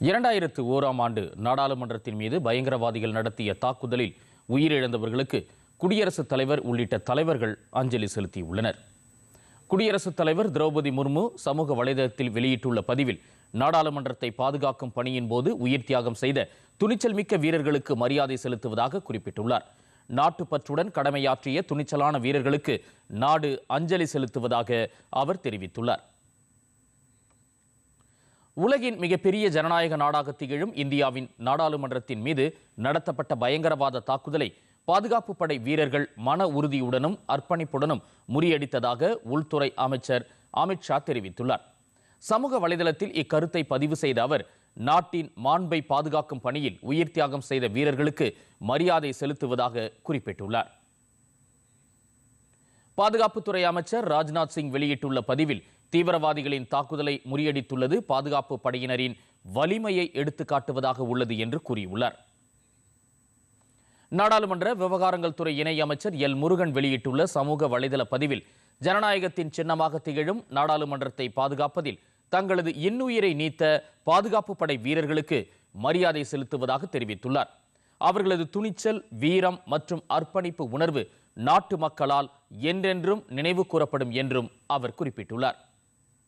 2001ஆம் ஆண்டு நாடாளுமன்றத்தின் மீது பயங்கரவாதிகள் நடத்திய தாக்குதலில் உயிரிழந்தவர்களுக்கு குடியரசுத் தலைவர் உள்ளிட்ட தலைவர்கள் அஞ்சலி செலுத்தியுள்ளனர். குடியரசுத் தலைவர் திரௌபதி முர்மு சமூக வலைதளத்தில் வெளியிட்டுள்ள பதிவில், நாடாளுமன்றத்தை பாதுகாக்கும் பணியின் போது உயிர் தியாகம் செய்த துணிச்சல் மிக்க வீரர்களுக்கு மரியாதை செலுத்துவதாக குறிப்பிட்டுள்ளார். நாட்டுப்பற்றுடன் கடமையாற்றிய துணிச்சலான வீரர்களுக்கு நாடு அஞ்சலி செலுத்துவதாக அவர் தெரிவித்துள்ளார். உலகின் மிகப்பெரிய ஜனநாயக நாடாக திகழும் இந்தியாவின் நாடாளுமன்றத்தின் மீது நடத்தப்பட்ட பயங்கரவாத தாக்குதலை பாதுகாப்பு படை வீரர்கள் மன உறுதியுடனும் அர்ப்பணிப்புடனும் முறியடித்ததாக உள்துறை அமைச்சர் அமித் ஷா தெரிவித்துள்ளார். சமூக வலைதளத்தில் இக்கருத்தை பதிவு செய்த அவர், நாட்டின் மாண்பை பாதுகாக்கும் பணியில் உயிர் தியாகம் செய்த வீரர்களுக்கு மரியாதை செலுத்துவதாக குறிப்பிட்டுள்ளார். பாதுகாப்புத்துறை அமைச்சர் ராஜ்நாத் சிங் வெளியிட்டுள்ள பதிவில், தீவிரவாதிகளின் தாக்குதலை முறியடித்துள்ளது பாதுகாப்பு படையினரின் வலிமையை எடுத்துக்காட்டுவதாக உள்ளது என்று கூறியுள்ளார். நாடாளுமன்ற விவகாரங்கள் துறை இணை அமைச்சர் எல் முருகன் வெளியிட்டுள்ள சமூக வலைதள பதிவில், ஜனநாயகத்தின் சின்னமாக திகழும் நாடாளுமன்றத்தை பாதுகாப்பதில் தங்களது இன்னுயிரை நீத்த பாதுகாப்பு படை வீரர்களுக்கு மரியாதை செலுத்துவதாக தெரிவித்துள்ளார். அவர்களது துணிச்சல், வீரம் மற்றும் அர்ப்பணிப்பு உணர்வு நாட்டு மக்களால் என்றென்றும் நினைவு கூறப்படும் என்றும் அவர் குறிப்பிட்டுள்ளார்.